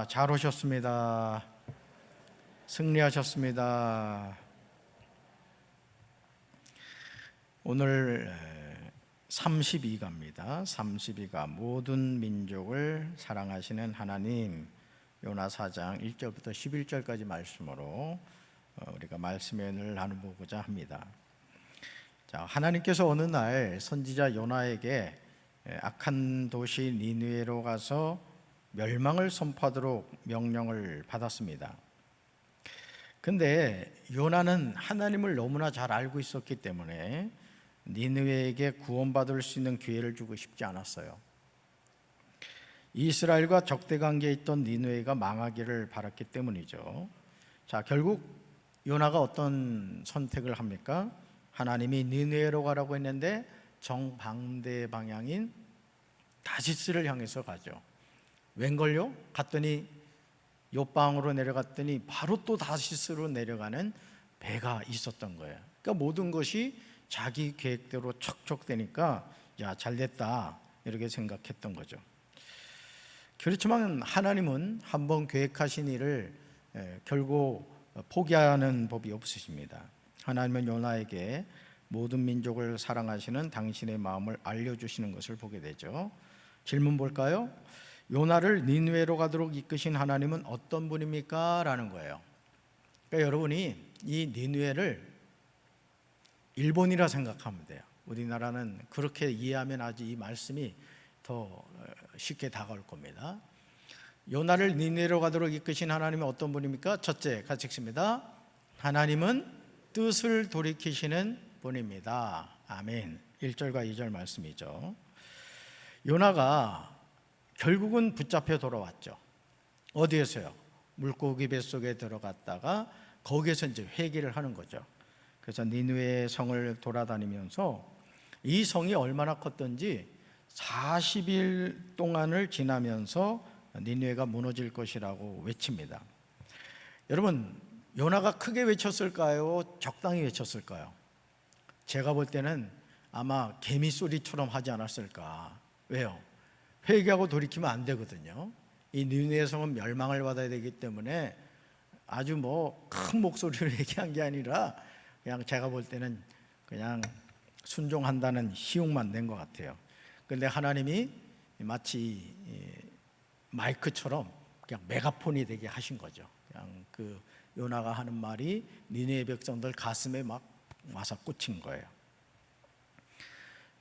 잘 오셨습니다. 승리하셨습니다. 오늘 32가입니다. 32가 모든 민족을 사랑하시는 하나님, 요나 4장 1절부터 11절까지 말씀으로 우리가 말씀의 은혜를 나눠보고자 합니다. 자, 하나님께서 어느 날 선지자 요나에게 악한 도시 니느웨로 가서 멸망을 선포하도록 명령을 받았습니다. 근데 요나는 하나님을 너무나 잘 알고 있었기 때문에 니느웨에게 구원받을 수 있는 기회를 주고 싶지 않았어요. 이스라엘과 적대 관계에 있던 니느웨가 망하기를 바랐기 때문이죠. 자, 결국 요나가 어떤 선택을 합니까? 하나님이 니느웨로 가라고 했는데 정반대 방향인 다시스를 향해서 가죠. 웬걸요? 갔더니 요방으로 내려갔더니 바로 또 다시스로 내려가는 배가 있었던 거예요. 그러니까 모든 것이 자기 계획대로 척척되니까 야, 잘됐다 이렇게 생각했던 거죠. 그렇지만 하나님은 한번 계획하신 일을 결국 포기하는 법이 없으십니다. 하나님은 요나에게 모든 민족을 사랑하시는 당신의 마음을 알려주시는 것을 보게 되죠. 질문 볼까요? 요나를 니느웨로 가도록 이끄신 하나님은 어떤 분입니까? 라는 거예요. 그러니까 여러분이 이 니느웨를 일본이라 생각하면 돼요. 우리나라는 그렇게 이해하면 아주 이 말씀이 더 쉽게 다가올 겁니다. 요나를 니느웨로 가도록 이끄신 하나님은 어떤 분입니까? 첫째, 같이 읽습니다. 하나님은 뜻을 돌이키시는 분입니다. 아멘. 1절과 2절 말씀이죠. 요나가 결국은 붙잡혀 돌아왔죠. 어디에서요? 물고기 뱃속에 들어갔다가 거기에서 이제 회개를 하는 거죠. 그래서 니느웨 성을 돌아다니면서 이 성이 얼마나 컸던지 40일 동안을 지나면서 니느웨가 무너질 것이라고 외칩니다. 여러분, 요나가 크게 외쳤을까요? 적당히 외쳤을까요? 제가 볼 때는 아마 개미 소리처럼 하지 않았을까. 왜요? 회개하고 돌이키면 안 되거든요. 이 니느웨 성은 멸망을 받아야 되기 때문에 아주 큰 목소리로 얘기한 게 아니라 그냥 제가 볼 때는 그냥 순종한다는 희용만 낸 것 같아요. 그런데 하나님이 마치 마이크처럼 그냥 메가폰이 되게 하신 거죠. 그냥 그 요나가 하는 말이 니느웨 백성들 가슴에 막 와서 꽂힌 거예요.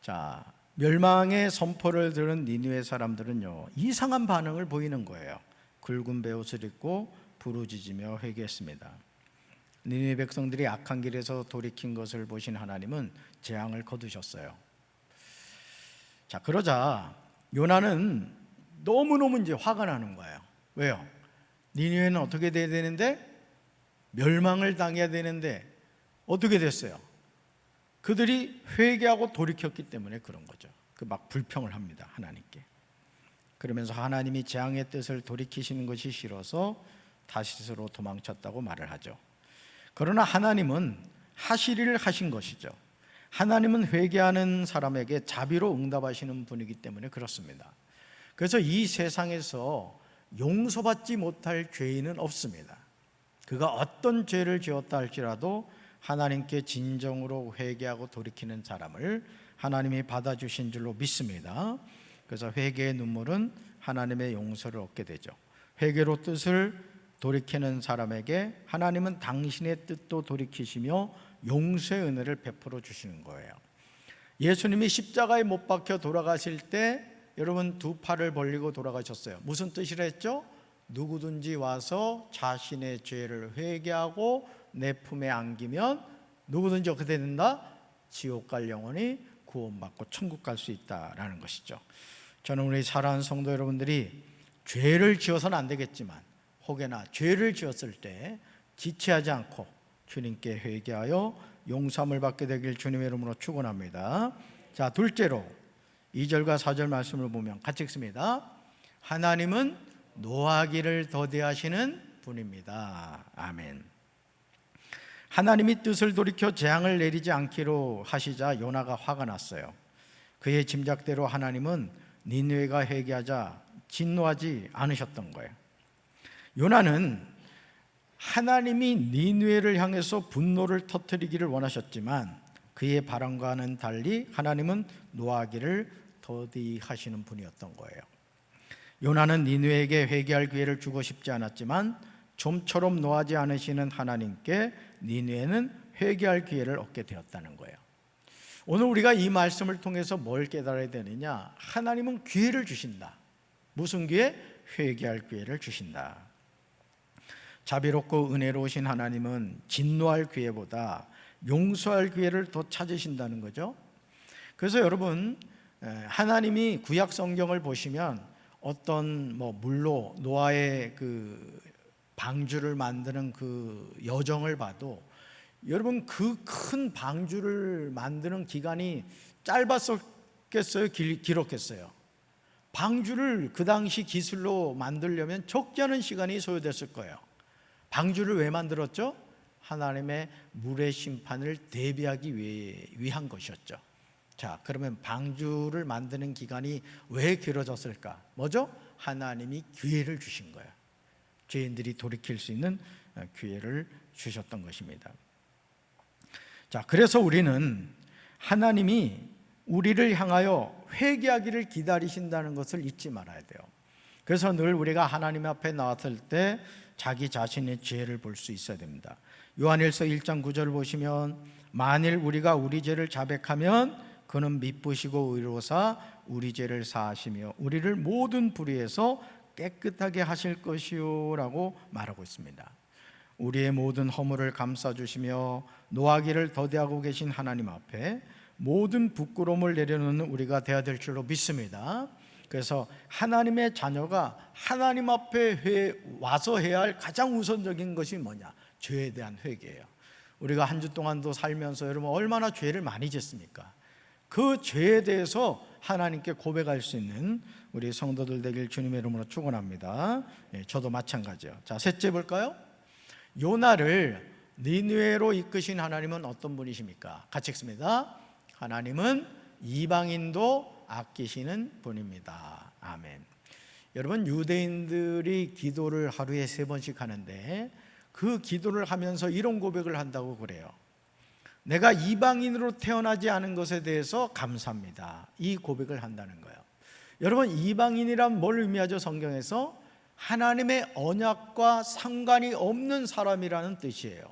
자, 멸망의 선포를 들은 니느웨 사람들은요, 이상한 반응을 보이는 거예요. 굵은 베옷을 입고 부르짖으며 회개했습니다. 니느웨 백성들이 악한 길에서 돌이킨 것을 보신 하나님은 재앙을 거두셨어요. 자, 그러자 요나는 너무너무 이제 화가 나는 거예요. 왜요? 니느웨는 어떻게 돼야 되는데? 멸망을 당해야 되는데 어떻게 됐어요? 그들이 회개하고 돌이켰기 때문에 그런 거죠. 막 불평을 합니다, 하나님께. 그러면서 하나님이 재앙의 뜻을 돌이키시는 것이 싫어서 다시스로 도망쳤다고 말을 하죠. 그러나 하나님은 하실 일을 하신 것이죠. 하나님은 회개하는 사람에게 자비로 응답하시는 분이기 때문에 그렇습니다. 그래서 이 세상에서 용서받지 못할 죄인은 없습니다. 그가 어떤 죄를 지었다 할지라도 하나님께 진정으로 회개하고 돌이키는 사람을 하나님이 받아주신 줄로 믿습니다. 그래서 회개의 눈물은 하나님의 용서를 얻게 되죠. 회개로 뜻을 돌이키는 사람에게 하나님은 당신의 뜻도 돌이키시며 용서의 은혜를 베풀어 주시는 거예요. 예수님이 십자가에 못 박혀 돌아가실 때 여러분 두 팔을 벌리고 돌아가셨어요. 무슨 뜻이라 했죠? 누구든지 와서 자신의 죄를 회개하고 내 품에 안기면 누구든지 어떻게 된다? 지옥 갈 영혼이 구원받고 천국 갈 수 있다라는 것이죠. 저는 우리 사랑하는 성도 여러분들이 죄를 지어서는 안 되겠지만 혹여나 죄를 지었을 때 지체하지 않고 주님께 회개하여 용서함을 받게 되길 주님의 이름으로 축원합니다. 자, 둘째로 2절과 4절 말씀을 보면 같이 읽습니다. 하나님은 노하기를 더디하시는 분입니다. 아멘. 하나님이 뜻을 돌이켜 재앙을 내리지 않기로 하시자 요나가 화가 났어요. 그의 짐작대로 하나님은 니느웨가 회개하자 진노하지 않으셨던 거예요. 요나는 하나님이 니느웨를 향해서 분노를 터뜨리기를 원하셨지만 그의 바람과는 달리 하나님은 노하기를 더디하시는 분이었던 거예요. 요나는 니느웨에게 회개할 기회를 주고 싶지 않았지만 좀처럼 노하지 않으시는 하나님께 니느웨는 회개할 기회를 얻게 되었다는 거예요. 오늘 우리가 이 말씀을 통해서 뭘 깨달아야 되느냐? 하나님은 기회를 주신다. 무슨 기회? 회개할 기회를 주신다. 자비롭고 은혜로우신 하나님은 진노할 기회보다 용서할 기회를 더 찾으신다는 거죠. 그래서 여러분, 하나님이 구약 성경을 보시면 어떤 물로 노아의 그 방주를 만드는 그 여정을 봐도 여러분 그 큰 방주를 만드는 기간이 짧았겠어요? 길었겠어요? 방주를 그 당시 기술로 만들려면 적지 않은 시간이 소요됐을 거예요. 방주를 왜 만들었죠? 하나님의 물의 심판을 대비하기 위한 것이었죠. 자, 그러면 방주를 만드는 기간이 왜 길어졌을까? 뭐죠? 하나님이 기회를 주신 거예요. 죄인들이 돌이킬 수 있는 기회를 주셨던 것입니다. 자, 그래서 우리는 하나님이 우리를 향하여 회개하기를 기다리신다는 것을 잊지 말아야 돼요. 그래서 늘 우리가 하나님 앞에 나왔을 때 자기 자신의 죄를 볼 수 있어야 됩니다. 요한일서 1장 9절을 보시면 만일 우리가 우리 죄를 자백하면 그는 미쁘시고 의로사 우리 죄를 사하시며 우리를 모든 불의에서 깨끗하게 하실 것이요 라고 말하고 있습니다. 우리의 모든 허물을 감싸주시며 노하기를 더디하고 계신 하나님 앞에 모든 부끄러움을 내려놓는 우리가 되어야 될 줄로 믿습니다. 그래서 하나님의 자녀가 하나님 앞에 와서 해야 할 가장 우선적인 것이 뭐냐? 죄에 대한 회개예요. 우리가 한 주 동안도 살면서 여러분 얼마나 죄를 많이 짓습니까? 그 죄에 대해서 하나님께 고백할 수 있는 우리 성도들 되길 주님의 이름으로 축원합니다. 저도 마찬가지요. 자, 셋째 볼까요? 요나를 니느웨로 이끄신 하나님은 어떤 분이십니까? 같이 읽습니다. 하나님은 이방인도 아끼시는 분입니다. 아멘. 여러분, 유대인들이 기도를 하루에 3번씩 하는데 그 기도를 하면서 이런 고백을 한다고 그래요. 내가 이방인으로 태어나지 않은 것에 대해서 감사합니다. 이 고백을 한다는 거예요. 여러분, 이방인이란 뭘 의미하죠? 성경에서 하나님의 언약과 상관이 없는 사람이라는 뜻이에요.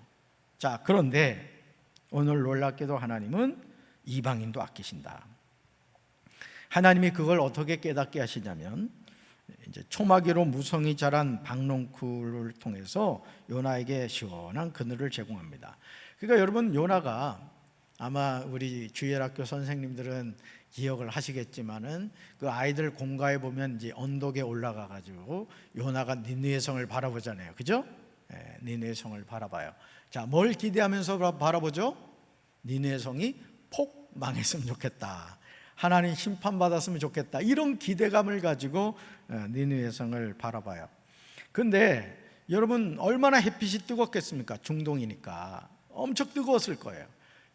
자, 그런데 오늘 놀랍게도 하나님은 이방인도 아끼신다. 하나님이 그걸 어떻게 깨닫게 하시냐면 이제 초마기로 무성이 자란 박농쿨을 통해서 요나에게 시원한 그늘을 제공합니다. 그러니까 여러분, 요나가 아마 우리 주일학교 선생님들은 기억을 하시겠지만은 그 아이들 공가에 보면 이제 언덕에 올라가 가지고 요나가 니느웨 성을 바라보잖아요. 그죠? 니느웨 성을 바라봐요. 자, 뭘 기대하면서 바라보죠? 니느웨 성이 폭 망했으면 좋겠다. 하나님 심판받았으면 좋겠다. 이런 기대감을 가지고 니느웨 성을 바라봐요. 근데 여러분, 얼마나 햇빛이 뜨겁겠습니까? 중동이니까 엄청 뜨거웠을 거예요.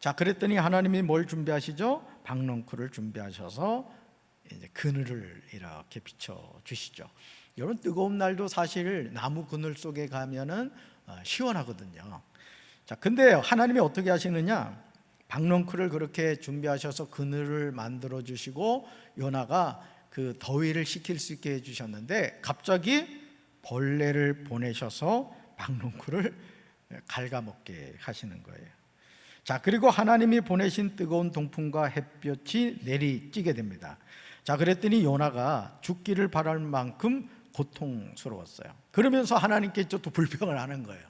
자, 그랬더니 하나님이 뭘 준비하시죠? 박농쿨을 준비하셔서 이제 그늘을 이렇게 비춰 주시죠. 여러분, 뜨거운 날도 사실 나무 그늘 속에 가면은 시원하거든요. 자, 근데 하나님이 어떻게 하시느냐? 박농쿨을 그렇게 준비하셔서 그늘을 만들어 주시고 요나가 그 더위를 식힐 수 있게 해주셨는데 갑자기 벌레를 보내셔서 박농쿨을 갉아먹게 하시는 거예요. 자, 그리고 하나님이 보내신 뜨거운 동풍과 햇볕이 내리쬐게 됩니다. 자, 그랬더니 요나가 죽기를 바랄 만큼 고통스러웠어요. 그러면서 하나님께 또 불평을 하는 거예요.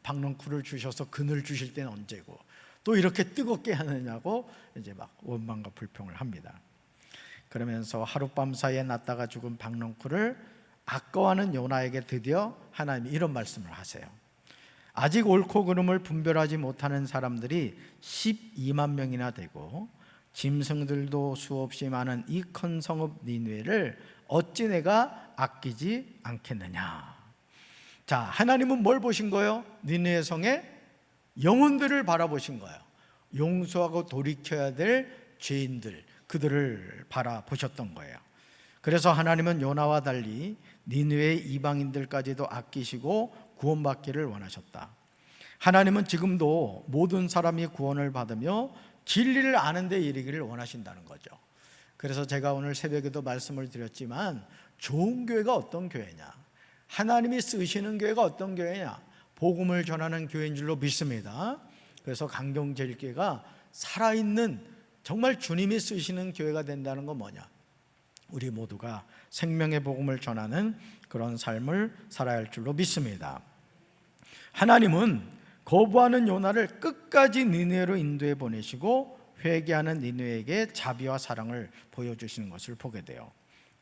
박농쿨을 주셔서 그늘 주실 때는 언제고 또 이렇게 뜨겁게 하느냐고 이제 막 원망과 불평을 합니다. 그러면서 하룻밤 사이에 났다가 죽은 박농쿨을 아까워하는 요나에게 드디어 하나님이 이런 말씀을 하세요. 아직 옳고 그름을 분별하지 못하는 사람들이 12만 명이나 되고 짐승들도 수없이 많은 이 큰 성읍 니느웨를 어찌 내가 아끼지 않겠느냐. 자, 하나님은 뭘 보신 거예요? 니느웨 성의 영혼들을 바라보신 거예요. 용서하고 돌이켜야 될 죄인들, 그들을 바라보셨던 거예요. 그래서 하나님은 요나와 달리 니느웨의 이방인들까지도 아끼시고 구원받기를 원하셨다. 하나님은 지금도 모든 사람이 구원을 받으며 진리를 아는 데 이르기를 원하신다는 거죠. 그래서 제가 오늘 새벽에도 말씀을 드렸지만 좋은 교회가 어떤 교회냐, 하나님이 쓰시는 교회가 어떤 교회냐, 복음을 전하는 교회인 줄로 믿습니다. 그래서 강경제일교회가 살아있는 정말 주님이 쓰시는 교회가 된다는 건 뭐냐, 우리 모두가 생명의 복음을 전하는 그런 삶을 살아야 할 줄로 믿습니다. 하나님은 거부하는 요나를 끝까지 니느웨로 인도해 보내시고 회개하는 니느웨에게 자비와 사랑을 보여주시는 것을 보게 돼요.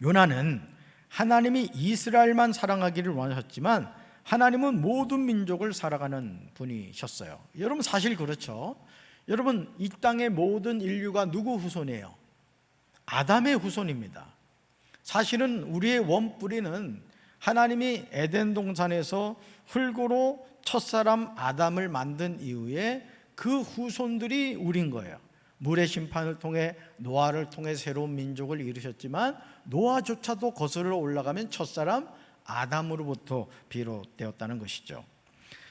요나는 하나님이 이스라엘만 사랑하기를 원하셨지만 하나님은 모든 민족을 사랑하는 분이셨어요. 여러분 사실 그렇죠? 여러분 이 땅의 모든 인류가 누구 후손이에요? 아담의 후손입니다. 사실은 우리의 원뿌리는 하나님이 에덴 동산에서 흙으로 첫사람 아담을 만든 이후에 그 후손들이 우린 거예요. 물의 심판을 통해 노아를 통해 새로운 민족을 이루셨지만 노아조차도 거슬러 올라가면 첫사람 아담으로부터 비롯되었다는 것이죠.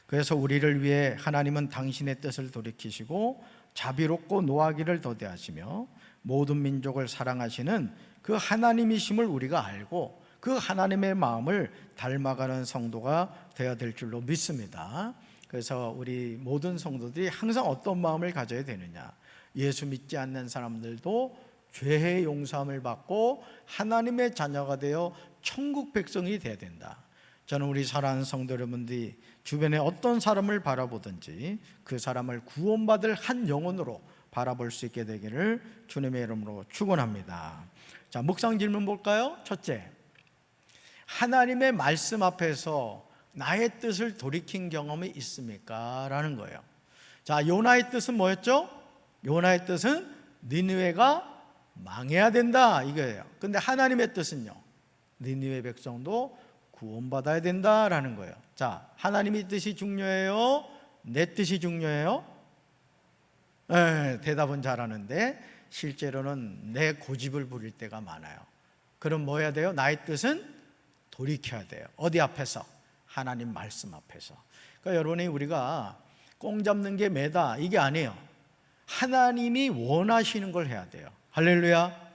그래서 우리를 위해 하나님은 당신의 뜻을 돌이키시고 자비롭고 노하기를 더디하시며 모든 민족을 사랑하시는 그 하나님이심을 우리가 알고 그 하나님의 마음을 닮아가는 성도가 되어야 될 줄로 믿습니다. 그래서 우리 모든 성도들이 항상 어떤 마음을 가져야 되느냐, 예수 믿지 않는 사람들도 죄의 용서함을 받고 하나님의 자녀가 되어 천국 백성이 되어야 된다. 저는 우리 사랑하는 성도 여러분들이 주변에 어떤 사람을 바라보든지 그 사람을 구원받을 한 영혼으로 바라볼 수 있게 되기를 주님의 이름으로 축원합니다. 자, 묵상 질문 볼까요? 첫째, 하나님의 말씀 앞에서 나의 뜻을 돌이킨 경험이 있습니까? 라는 거예요. 자, 요나의 뜻은 뭐였죠? 요나의 뜻은 니느웨가 망해야 된다 이거예요. 근데 하나님의 뜻은요, 니느웨 백성도 구원받아야 된다라는 거예요. 자, 하나님의 뜻이 중요해요? 내 뜻이 중요해요? 대답은 잘하는데 실제로는 내 고집을 부릴 때가 많아요. 그럼 뭐 해야 돼요? 나의 뜻은 돌이켜야 돼요. 어디 앞에서? 하나님 말씀 앞에서. 그러니까 여러분이 우리가 꽁 잡는 게 매다 이게 아니에요. 하나님이 원하시는 걸 해야 돼요. 할렐루야.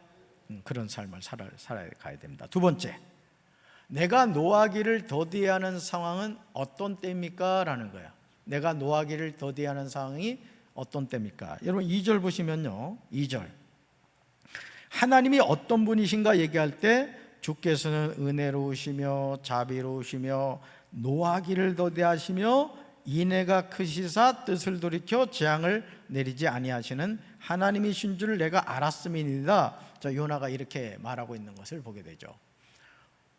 그런 삶을 살아야 가야 됩니다. 두 번째, 내가 노하기를 더디하는 상황은 어떤 때입니까? 라는 거예요. 내가 노하기를 더디하는 상황이 어떤 때입니까? 여러분 2절 보시면요, 2절 하나님이 어떤 분이신가 얘기할 때 주께서는 은혜로우시며 자비로우시며 노하기를 더디하시며 인애가 크시사 뜻을 돌이켜 재앙을 내리지 아니하시는 하나님이신 줄 내가 알았음이니이다. 자, 요나가 이렇게 말하고 있는 것을 보게 되죠.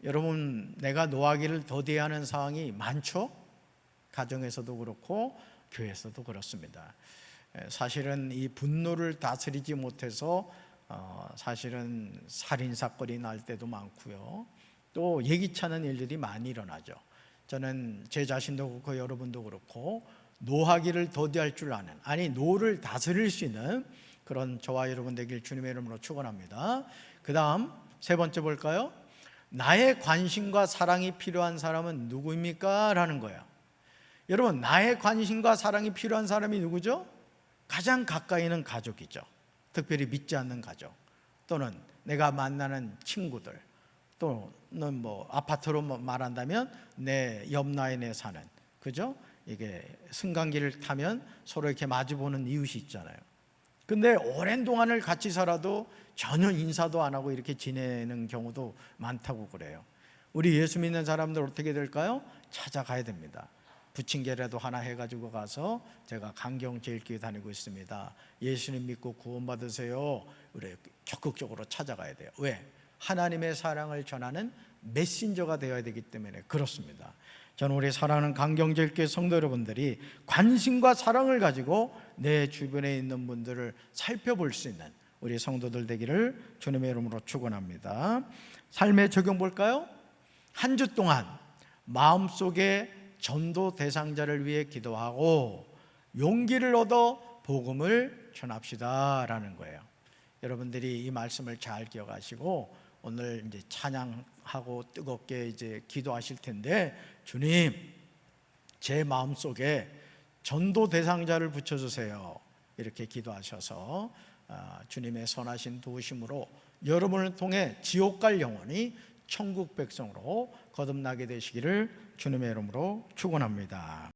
여러분, 내가 노하기를 더디하는 상황이 많죠? 가정에서도 그렇고 교회에서도 그렇습니다. 사실은 이 분노를 다스리지 못해서 사실은 살인사건이 날 때도 많고요, 또 예기치 않은 일들이 많이 일어나죠. 저는 제 자신도 그렇고 여러분도 그렇고 노하기를 더디할 줄 아는, 아니 노를 다스릴 수 있는 그런 저와 여러분 되길 주님의 이름으로 축원합니다. 그 다음 세 번째 볼까요? 나의 관심과 사랑이 필요한 사람은 누구입니까? 라는 거예요. 여러분, 나의 관심과 사랑이 필요한 사람이 누구죠? 가장 가까이 있는 가족이죠. 특별히 믿지 않는 가족, 또는 내가 만나는 친구들, 또는 뭐 아파트로 말한다면 내 옆 라인에 사는, 그죠? 이게 승강기를 타면 서로 이렇게 마주보는 이웃이 있잖아요. 근데 오랜 동안을 같이 살아도 전혀 인사도 안 하고 이렇게 지내는 경우도 많다고 그래요. 우리 예수 믿는 사람들 어떻게 될까요? 찾아가야 됩니다. 부침개라도 하나 해가지고 가서 제가 강경제일교회 다니고 있습니다, 예수님 믿고 구원받으세요, 우리 적극적으로 찾아가야 돼요. 왜? 하나님의 사랑을 전하는 메신저가 되어야 되기 때문에 그렇습니다. 저는 우리 사랑하는 강경제일교회 성도 여러분들이 관심과 사랑을 가지고 내 주변에 있는 분들을 살펴볼 수 있는 우리 성도들 되기를 주님의 이름으로 축원합니다. 삶의 적용 볼까요? 한 주 동안 마음속에 전도 대상자를 위해 기도하고 용기를 얻어 복음을 전합시다 라는 거예요. 여러분들이 이 말씀을 잘 기억하시고 오늘 이제 찬양 하고 뜨겁게 이제 기도하실 텐데, 주님, 제 마음속에 전도 대상자를 붙여주세요. 이렇게 기도하셔서 주님의 선하신 도우심으로 여러분을 통해 지옥 갈 영혼이 천국 백성으로 거듭나게 되시기를 주님의 이름으로 축원합니다.